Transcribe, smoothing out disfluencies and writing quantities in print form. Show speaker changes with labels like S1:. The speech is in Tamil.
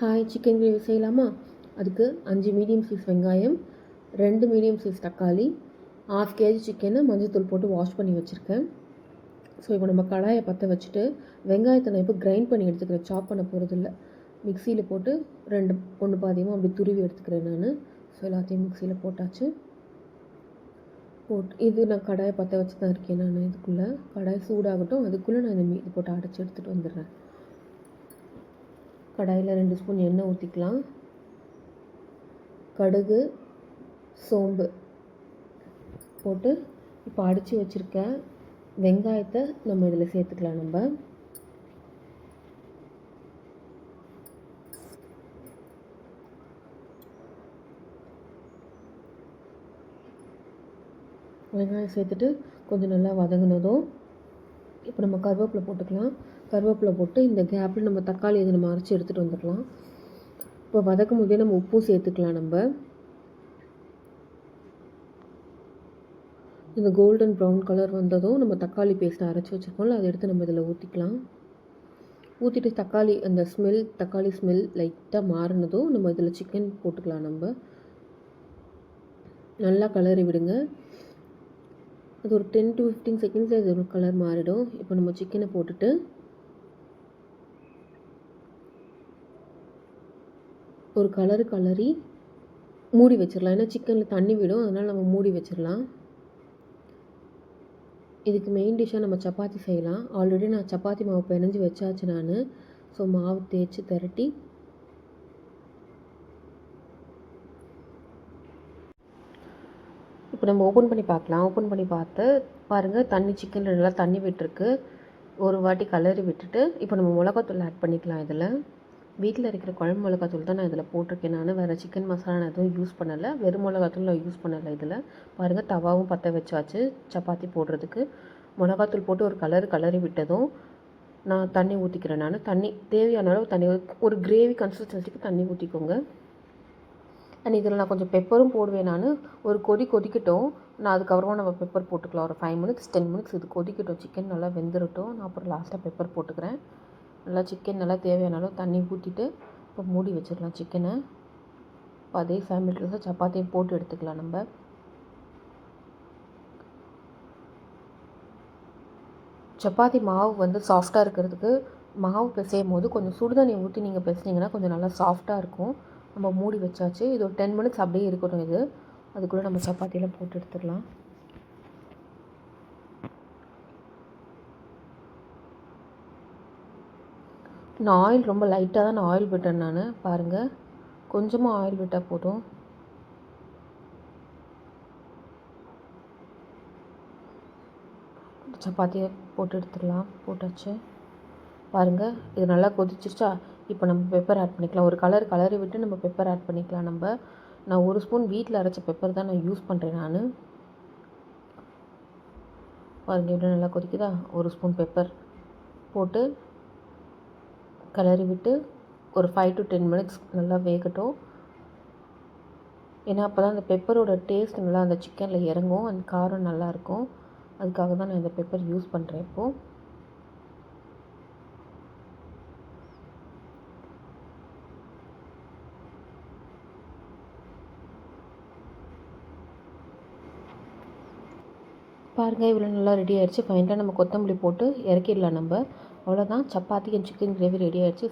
S1: ஹாய், சிக்கன் கிரேவி செய்யலாமா? அதுக்கு 5 மீடியம் சைஸ் வெங்காயம், 2 மீடியம் சைஸ் தக்காளி, 1/2 கேஜி சிக்கனை மஞ்சத்தூள் போட்டு வாஷ் பண்ணி வச்சுருக்கேன். ஸோ இப்போ நம்ம கடாயை பற்ற வச்சுட்டு வெங்காயத்தை நான் இப்போ கிரைண்ட் பண்ணி எடுத்துக்கிறேன். சாப் பண்ண போகிறதில்ல. மிக்சியில் போட்டு 2 ஒன்று பாதியமாக அப்படி துருவி எடுத்துக்கிறேன் நான். ஸோ எல்லாத்தையும் மிக்சியில் போட்டாச்சு. இது நான் கடாயை பற்ற வச்சு தான் இருக்கேன். நான் இதுக்குள்ளே கடாய் சூடாகட்டும், அதுக்குள்ளே நான் இது போட்டு அடைச்சி எடுத்துகிட்டு வந்துடுறேன். கடாயில் 2 ஸ்பூன் எண்ணெய் ஊற்றிக்கலாம். கடுகு, சோம்பு போட்டு இப்போ அடித்து வச்சுருக்க வெங்காயத்தை நம்ம இதில் சேர்த்துக்கலாம். நம்ம வெங்காயம் சேர்த்துட்டு கொஞ்சம் நல்லா வதங்கினதும் இப்போ நம்ம கருவேப்பிலை போட்டுக்கலாம். கருவேப்பிலை போட்டு இந்த கேப்பில் நம்ம தக்காளி இதை நம்ம அரைச்சி எடுத்துகிட்டு வந்துடலாம். இப்போ வதக்கும் போதே நம்ம உப்பும் சேர்த்துக்கலாம். நம்ம இந்த கோல்டன் ப்ரௌன் கலர் வந்ததும் நம்ம தக்காளி பேஸ்ட்டை அரைச்சி வச்சுருக்கோம்ல, அதை எடுத்து நம்ம இதில் ஊற்றிக்கலாம். ஊற்றிட்டு தக்காளி ஸ்மெல் லைட்டாக மாறினதும் நம்ம இதில் சிக்கன் போட்டுக்கலாம். நம்ம நல்லா கலரி விடுங்க. அது ஒரு 10 to 15 செகண்ட்ஸ் அது ஒரு கலர் மாறிடும். இப்போ நம்ம சிக்கனை போட்டுட்டு ஒரு கலரி மூடி வச்சிடலாம். ஏன்னா சிக்கனில் தண்ணி விடும், அதனால் நம்ம மூடி வச்சிடலாம். இதுக்கு மெயின் டிஷ்ஷாக நம்ம சப்பாத்தி செய்யலாம். ஆல்ரெடி நான் சப்பாத்தி மாவு பிணைஞ்சு வச்சாச்சு நான். ஸோ மாவு தேய்ச்சி திரட்டி இப்போ நம்ம ஓப்பன் பண்ணி பார்க்கலாம். ஓப்பன் பண்ணி பார்த்து பாருங்கள், சிக்கனில் நல்லா தண்ணி விட்டுருக்கு. ஒரு வாட்டி கலரி விட்டுட்டு இப்போ நம்ம மிளகாத்தூள் ஆட் பண்ணிக்கலாம். இதில் வீட்டில் இருக்கிற குழம்பு மிளகாத்தூள் தான் நான் இதில் போட்டிருக்கேன். நான் வேறு சிக்கன் மசாலா நான் எதுவும் யூஸ் பண்ணலை. வெறும் மிளகாத்தூள் நான் யூஸ் பண்ணலை. இதில் பாருங்கள், தவாவும் பற்ற வச்சாச்சு சப்பாத்தி போடுறதுக்கு. மிளகாத்தூள் போட்டு ஒரு கலரி விட்டதும் நான் தண்ணி ஊற்றிக்கிறேன். நான் தண்ணி தேவையான அளவு தண்ணி, ஒரு கிரேவி கன்சிஸ்டன்சிக்கு தண்ணி ஊற்றிக்கோங்க. அண்ட் இதில் நான் கொஞ்சம் பெப்பரும் போடுவேன். நான் ஒரு கொதிக்கட்டும். நான் அதுக்கப்புறமா நம்ம பெப்பர் போட்டுக்கலாம். ஒரு 5 மினிட்ஸ் 10 மினிட்ஸ் இது கொதிக்கட்டும். சிக்கன் நல்லா வெந்துடட்டும். நான் அப்புறம் லாஸ்ட்டாக பெப்பர் போட்டுக்கிறேன். நல்லா சிக்கன் நல்லா தேவையான அளவு தண்ணி ஊற்றிட்டு இப்போ மூடி வச்சிடலாம் சிக்கனை. இப்போ அதே 5 மினிட்ஸில் சப்பாத்தியும் போட்டு எடுத்துக்கலாம். நம்ம சப்பாத்தி மாவு சாஃப்டாக இருக்கிறதுக்கு மாவு பிசையும் போது கொஞ்சம் சுடுதண்ணி ஊற்றி நீங்கள் பிசைஞ்சிங்கன்னா கொஞ்சம் நல்லா சாஃப்டாக இருக்கும். நம்ம மூடி வச்சாச்சு. இது ஒரு 10 மினிட்ஸ் அப்படியே இருக்கட்டும். இது அதுக்குள்ளே நம்ம சப்பாத்தியெல்லாம் போட்டு எடுத்துடலாம். நான் ஆயில் ரொம்ப லைட்டாக தான் நான் ஆயில் விட்டேன். நான் பாருங்கள், கொஞ்சமாக ஆயில் விட்டால் போதும். சப்பாத்தியை போட்டு எடுத்துடலாம். போட்டாச்சு. பாருங்கள், இது நல்லா கொதிச்சிருச்சா? இப்போ நம்ம பெப்பர் ஆட் பண்ணிக்கலாம். ஒரு கலரி விட்டு நம்ம பெப்பர் ஆட் பண்ணிக்கலாம். நான் 1 ஸ்பூன் வீட்டில் அரைச்ச பெப்பர் தான் நான் யூஸ் பண்ணுறேன். நான் பாருங்கள் எப்படி நல்லா கொதிக்குதா? 1 ஸ்பூன் பெப்பர் போட்டு கலரி விட்டு ஒரு 5 to 10 மினிட்ஸ் நல்லா வேகட்டும். ஏன்னா அப்போ தான் அந்த பெப்பரோட டேஸ்ட் நல்லா அந்த சிக்கனில் இறங்கும். அந்த காரம் நல்லாயிருக்கும். அதுக்காக தான் நான் இந்த பெப்பர் யூஸ் பண்ணுறேன். இப்போது பாருங்கள், இவ்வளோ நல்லா ரெடி ஆகிடுச்சு. ஃபைனலாக நம்ம கொத்தமல்லி போட்டு இறக்கிடலாம். நம்ம அவ்வளோதான், chapati and chicken gravy ready ஆகிடுச்சு.